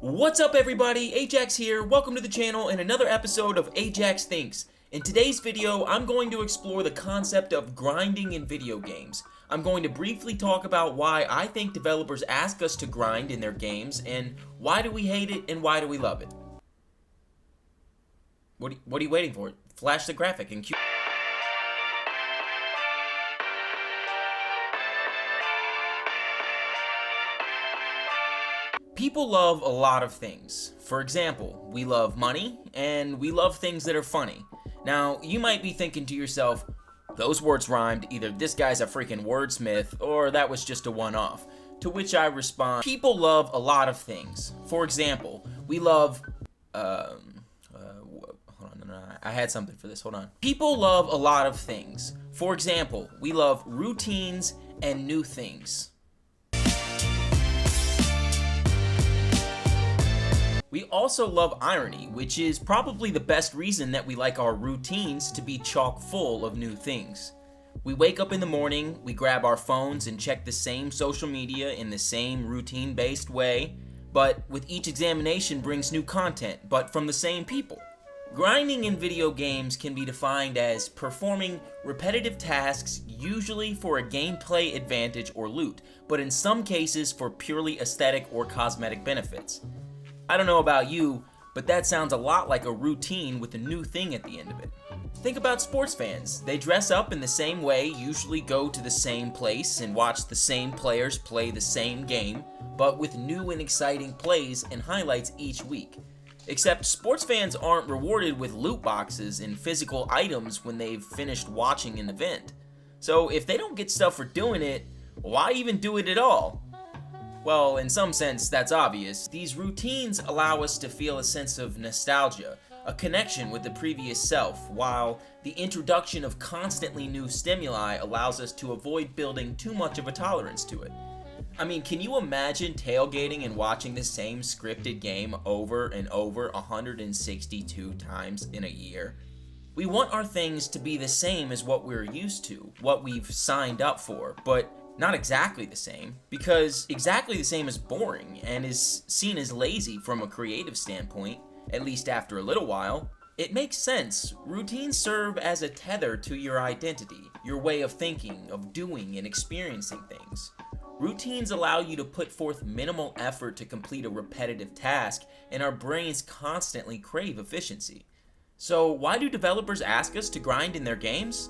What's up everybody, Ajax here, welcome to the channel and another episode of Ajax Thinks. In today's video, I'm going to explore the concept of grinding in video games. I'm going to briefly talk about why I think developers ask us to grind in their games, and why do we hate it and why do we love it. What are you waiting for? Flash the graphic and cue. People love a lot of things. For example, we love money, and we love things that are funny. Now, you might be thinking to yourself, those words rhymed, either this guy's a freaking wordsmith, or that was just a one-off. To which I respond, people love a lot of things. For example, we love, hold on, no, I had something for this, hold on. People love a lot of things. For example, we love routines and new things. We also love irony, which is probably the best reason that we like our routines to be chock full of new things. We wake up in the morning, we grab our phones and check the same social media in the same routine-based way, but with each examination brings new content, but from the same people. Grinding in video games can be defined as performing repetitive tasks, usually for a gameplay advantage or loot, but in some cases for purely aesthetic or cosmetic benefits. I don't know about you, but that sounds a lot like a routine with a new thing at the end of it. Think about sports fans. They dress up in the same way, usually go to the same place, and watch the same players play the same game, but with new and exciting plays and highlights each week. Except sports fans aren't rewarded with loot boxes and physical items when they've finished watching an event. So if they don't get stuff for doing it, why even do it at all? Well, in some sense, that's obvious. These routines allow us to feel a sense of nostalgia, a connection with the previous self, while the introduction of constantly new stimuli allows us to avoid building too much of a tolerance to it. I mean, can you imagine tailgating and watching the same scripted game over and over 162 times in a year? We want our things to be the same as what we're used to, what we've signed up for, but not exactly the same, because exactly the same is boring and is seen as lazy from a creative standpoint, at least after a little while. It makes sense. Routines serve as a tether to your identity, your way of thinking, of doing and experiencing things. Routines allow you to put forth minimal effort to complete a repetitive task, and our brains constantly crave efficiency. So why do developers ask us to grind in their games?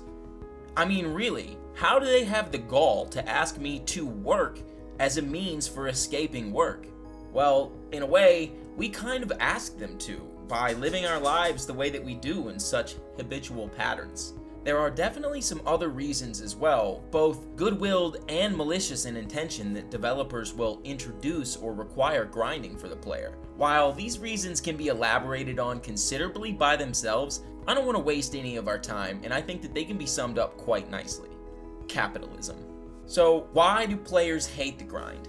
I mean, really, how do they have the gall to ask me to work as a means for escaping work? Well, in a way, we kind of ask them to, by living our lives the way that we do in such habitual patterns. There are definitely some other reasons as well, both good-willed and malicious in intention, that developers will introduce or require grinding for the player. While these reasons can be elaborated on considerably by themselves, I don't want to waste any of our time, and I think that they can be summed up quite nicely. Capitalism. So why do players hate the grind?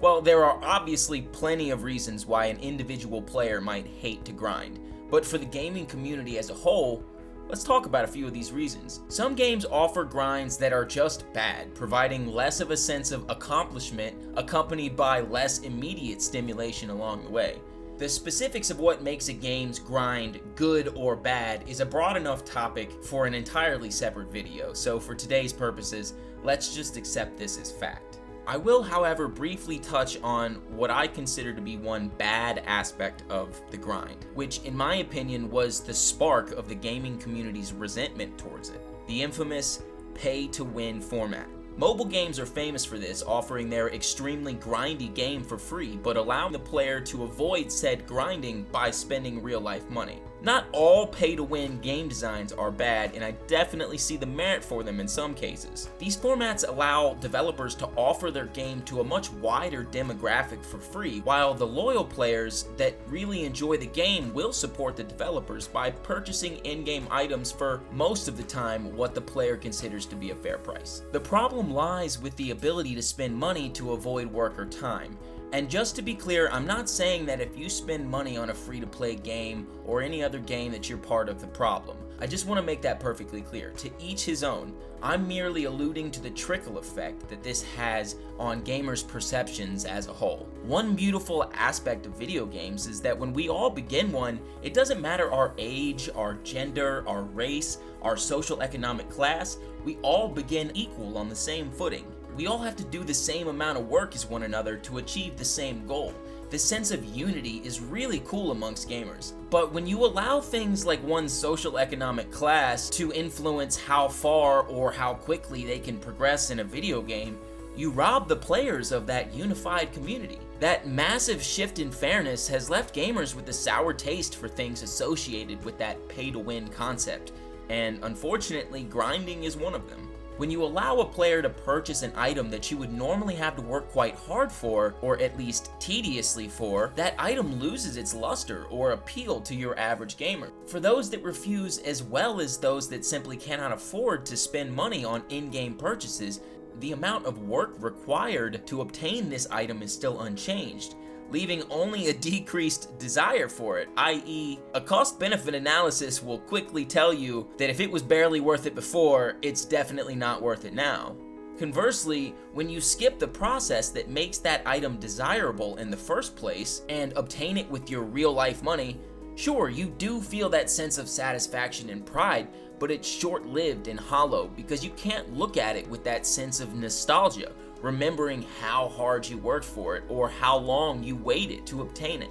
Well, there are obviously plenty of reasons why an individual player might hate to grind, but for the gaming community as a whole, let's talk about a few of these reasons. Some games offer grinds that are just bad, providing less of a sense of accomplishment accompanied by less immediate stimulation along the way. The specifics of what makes a game's grind good or bad is a broad enough topic for an entirely separate video, so for today's purposes, let's just accept this as fact. I will, however, briefly touch on what I consider to be one bad aspect of the grind, which in my opinion was the spark of the gaming community's resentment towards it, the infamous pay-to-win format. Mobile games are famous for this, offering their extremely grindy game for free, but allowing the player to avoid said grinding by spending real-life money. Not all pay-to-win game designs are bad, and I definitely see the merit for them in some cases. These formats allow developers to offer their game to a much wider demographic for free, while the loyal players that really enjoy the game will support the developers by purchasing in-game items for most of the time what the player considers to be a fair price. The problem lies with the ability to spend money to avoid work or time. And just to be clear, I'm not saying that if you spend money on a free-to-play game or any other game that you're part of the problem. I just want to make that perfectly clear. To each his own. I'm merely alluding to the trickle effect that this has on gamers' perceptions as a whole. One beautiful aspect of video games is that when we all begin one, it doesn't matter our age, our gender, our race, our social economic class, we all begin equal on the same footing. We all have to do the same amount of work as one another to achieve the same goal. This sense of unity is really cool amongst gamers. But when you allow things like one's social economic class to influence how far or how quickly they can progress in a video game, you rob the players of that unified community. That massive shift in fairness has left gamers with a sour taste for things associated with that pay-to-win concept, and unfortunately, grinding is one of them. When you allow a player to purchase an item that you would normally have to work quite hard for, or at least tediously for, that item loses its luster or appeal to your average gamer. For those that refuse, as well as those that simply cannot afford to spend money on in-game purchases, the amount of work required to obtain this item is still unchanged, leaving only a decreased desire for it, i.e., a cost-benefit analysis will quickly tell you that if it was barely worth it before, it's definitely not worth it now. Conversely, when you skip the process that makes that item desirable in the first place and obtain it with your real-life money, sure, you do feel that sense of satisfaction and pride, but it's short-lived and hollow because you can't look at it with that sense of nostalgia, remembering how hard you worked for it or how long you waited to obtain it.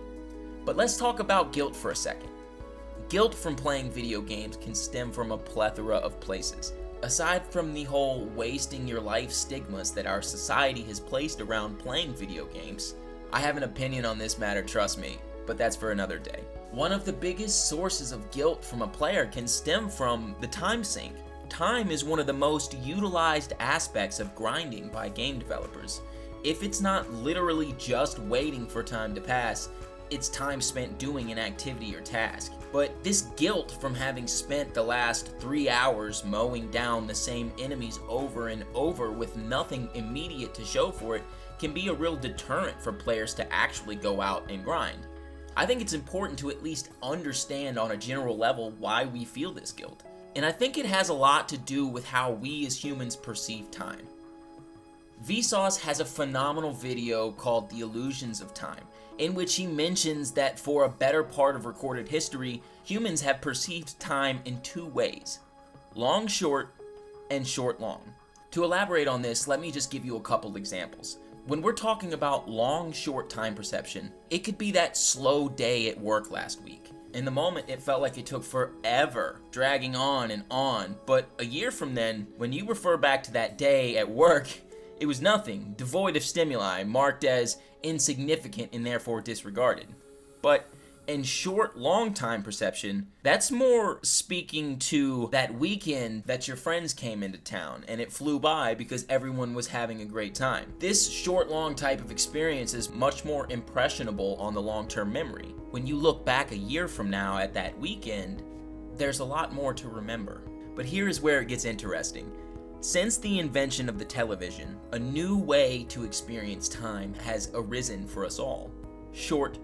But let's talk about guilt for a second. Guilt from playing video games can stem from a plethora of places. Aside from the whole wasting your life stigmas that our society has placed around playing video games, I have an opinion on this matter, trust me, but that's for another day. One of the biggest sources of guilt from a player can stem from the time sink. Time is one of the most utilized aspects of grinding by game developers. If it's not literally just waiting for time to pass, it's time spent doing an activity or task. But this guilt from having spent the last 3 hours mowing down the same enemies over and over with nothing immediate to show for it can be a real deterrent for players to actually go out and grind. I think it's important to at least understand on a general level why we feel this guilt. And I think it has a lot to do with how we as humans perceive time. Vsauce has a phenomenal video called The Illusions of Time, in which he mentions that for a better part of recorded history, humans have perceived time in two ways: long short and short long. To elaborate on this, let me just give you a couple examples. When we're talking about long short time perception, it could be that slow day at work last week. In the moment, it felt like it took forever, dragging on and on, but a year from then, when you refer back to that day at work, it was nothing, devoid of stimuli, marked as insignificant and therefore disregarded. But in short, long time perception, that's more speaking to that weekend that your friends came into town and it flew by because everyone was having a great time. This short, long type of experience is much more impressionable on the long-term memory. When you look back a year from now at that weekend, there's a lot more to remember. But here is where it gets interesting. Since the invention of the television, a new way to experience time has arisen for us all. Short.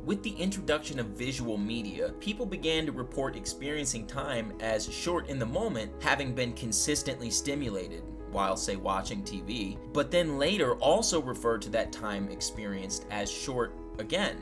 With the introduction of visual media, people began to report experiencing time as short in the moment, having been consistently stimulated while, say, watching TV, but then later also referred to that time experienced as short again,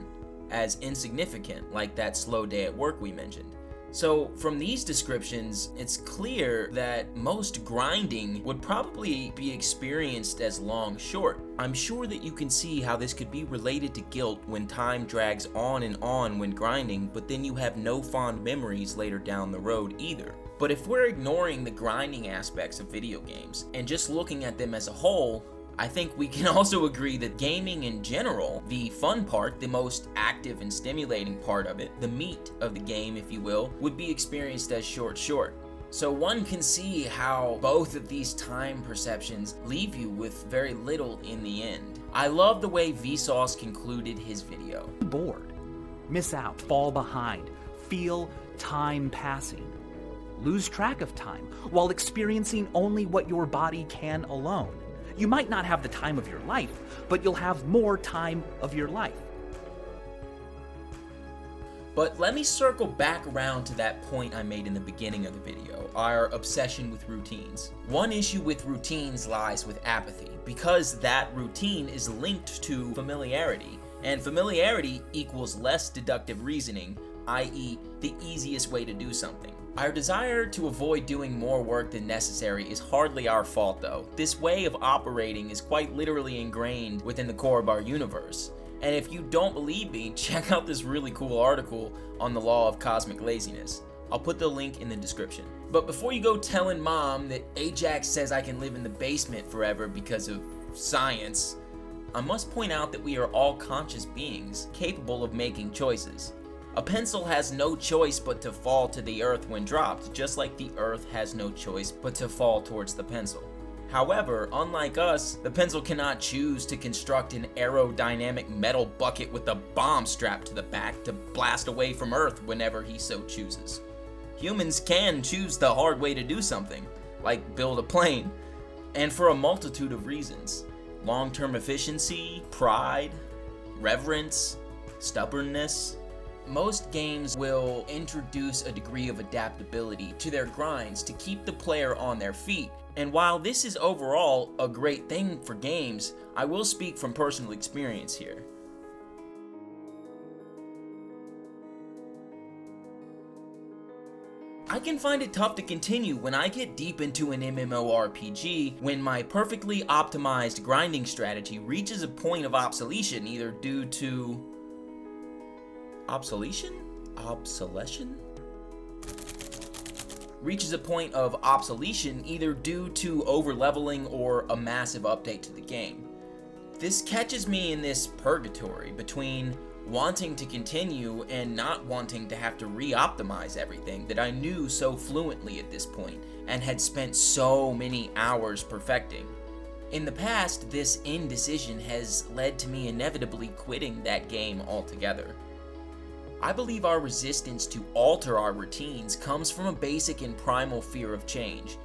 as insignificant, like that slow day at work we mentioned. So from these descriptions, it's clear that most grinding would probably be experienced as long short. I'm sure that you can see how this could be related to guilt when time drags on and on when grinding, but then you have no fond memories later down the road either. But if we're ignoring the grinding aspects of video games and just looking at them as a whole, I think we can also agree that gaming in general, the fun part, the most active and stimulating part of it, the meat of the game, if you will, would be experienced as short. So one can see how both of these time perceptions leave you with very little in the end. I love the way Vsauce concluded his video. Bored, miss out, fall behind, feel time passing, lose track of time while experiencing only what your body can alone. You might not have the time of your life, but you'll have more time of your life. But let me circle back around to that point I made in the beginning of the video, our obsession with routines. One issue with routines lies with apathy, because that routine is linked to familiarity, and familiarity equals less deductive reasoning, i.e. the easiest way to do something. Our desire to avoid doing more work than necessary is hardly our fault though. This way of operating is quite literally ingrained within the core of our universe. And if you don't believe me, check out this really cool article on the Law of Cosmic Laziness. I'll put the link in the description. But before you go telling mom that Ajax says I can live in the basement forever because of science, I must point out that we are all conscious beings capable of making choices. A pencil has no choice but to fall to the earth when dropped, just like the earth has no choice but to fall towards the pencil. However, unlike us, the pencil cannot choose to construct an aerodynamic metal bucket with a bomb strapped to the back to blast away from Earth whenever he so chooses. Humans can choose the hard way to do something, like build a plane, and for a multitude of reasons. Long-term efficiency, pride, reverence, stubbornness. Most games will introduce a degree of adaptability to their grinds to keep the player on their feet. And while this is overall a great thing for games, I will speak from personal experience here. I can find it tough to continue when I get deep into an MMORPG when my perfectly optimized grinding strategy reaches a point of obsolescence either due to... Obsolescence? Reaches a point of obsolescence either due to over-leveling or a massive update to the game. This catches me in this purgatory between wanting to continue and not wanting to have to re-optimize everything that I knew so fluently at this point and had spent so many hours perfecting. In the past, this indecision has led to me inevitably quitting that game altogether. I believe our resistance to alter our routines comes from a basic and primal fear of change.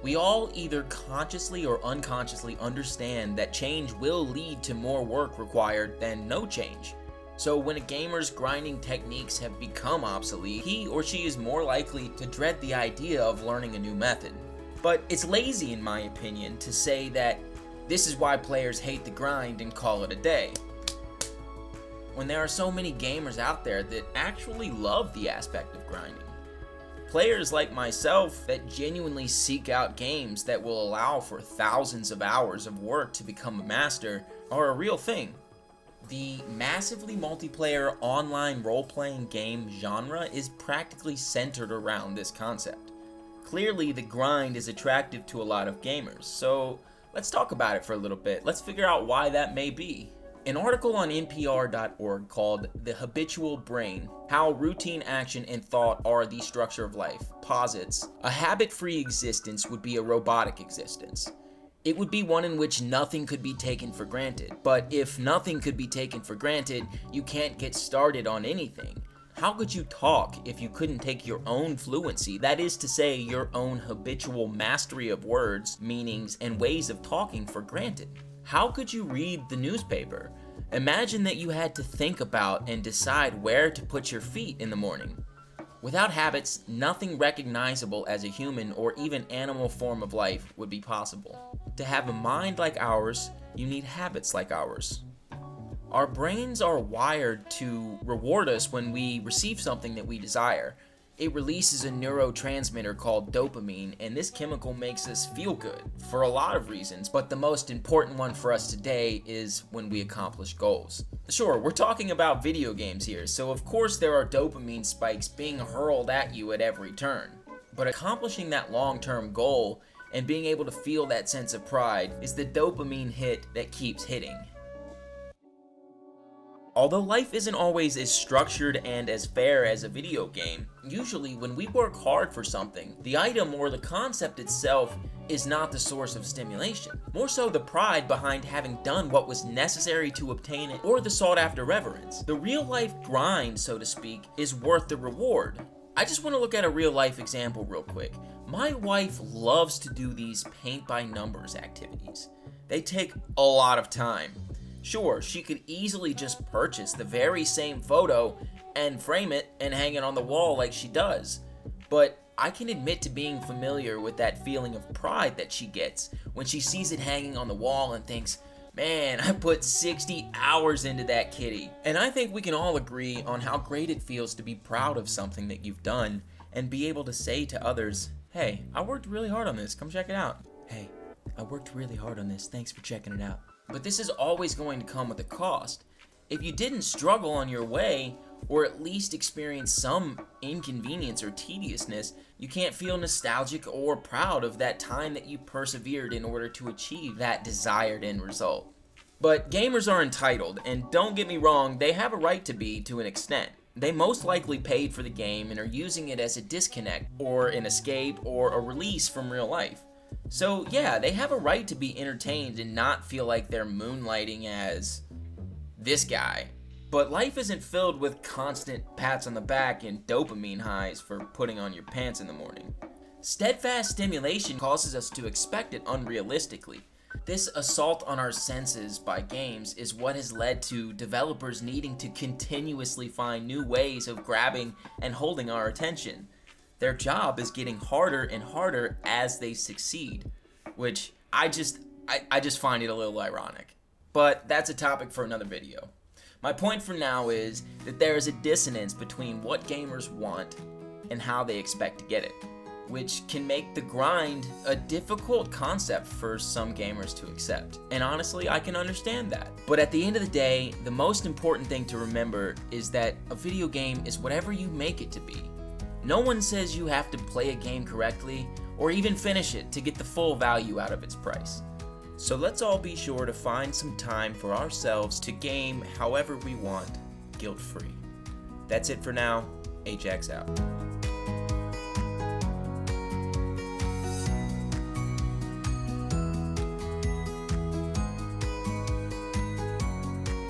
We all either consciously or unconsciously understand that change will lead to more work required than no change. So when a gamer's grinding techniques have become obsolete, he or she is more likely to dread the idea of learning a new method. But it's lazy in my opinion to say that this is why players hate the grind and call it a day, when there are so many gamers out there that actually love the aspect of grinding. Players like myself that genuinely seek out games that will allow for thousands of hours of work to become a master are a real thing. The massively multiplayer online role-playing game genre is practically centered around this concept. Clearly, the grind is attractive to a lot of gamers, so let's talk about it for a little bit. Let's figure out why that may be. An article on NPR.org called The Habitual Brain, How Routine Action and Thought Are the Structure of Life, posits, a habit-free existence would be a robotic existence. It would be one in which nothing could be taken for granted. But if nothing could be taken for granted, you can't get started on anything. How could you talk if you couldn't take your own fluency, that is to say, your own habitual mastery of words, meanings, and ways of talking for granted? How could you read the newspaper? Imagine that you had to think about and decide where to put your feet in the morning. Without habits, nothing recognizable as a human or even animal form of life would be possible. To have a mind like ours, you need habits like ours. Our brains are wired to reward us when we receive something that we desire. It releases a neurotransmitter called dopamine, and this chemical makes us feel good for a lot of reasons, but the most important one for us today is when we accomplish goals. Sure, we're talking about video games here, so of course there are dopamine spikes being hurled at you at every turn. But accomplishing that long-term goal and being able to feel that sense of pride is the dopamine hit that keeps hitting. Although life isn't always as structured and as fair as a video game, usually when we work hard for something, the item or the concept itself is not the source of stimulation. More so the pride behind having done what was necessary to obtain it, or the sought-after reverence. The real-life grind, so to speak, is worth the reward. I just want to look at a real-life example real quick. My wife loves to do these paint-by-numbers activities. They take a lot of time. Sure, she could easily just purchase the very same photo and frame it and hang it on the wall like she does. But I can admit to being familiar with that feeling of pride that she gets when she sees it hanging on the wall and thinks, man, I put 60 hours into that kitty. And I think we can all agree on how great it feels to be proud of something that you've done and be able to say to others, hey, I worked really hard on this, come check it out. Hey, I worked really hard on this, thanks for checking it out. But this is always going to come with a cost. If you didn't struggle on your way, or at least experience some inconvenience or tediousness, you can't feel nostalgic or proud of that time that you persevered in order to achieve that desired end result. But gamers are entitled, and don't get me wrong, they have a right to be to an extent. They most likely paid for the game and are using it as a disconnect, or an escape, or a release from real life. So yeah, they have a right to be entertained and not feel like they're moonlighting as this guy. But life isn't filled with constant pats on the back and dopamine highs for putting on your pants in the morning. Steadfast stimulation causes us to expect it unrealistically. This assault on our senses by games is what has led to developers needing to continuously find new ways of grabbing and holding our attention. Their job is getting harder and harder as they succeed, which I just find it a little ironic. But that's a topic for another video. My point for now is that there is a dissonance between what gamers want and how they expect to get it, which can make the grind a difficult concept for some gamers to accept. And honestly, I can understand that. But at the end of the day, the most important thing to remember is that a video game is whatever you make it to be. No one says you have to play a game correctly or even finish it to get the full value out of its price. So let's all be sure to find some time for ourselves to game however we want, guilt-free. That's it for now. Ajax out.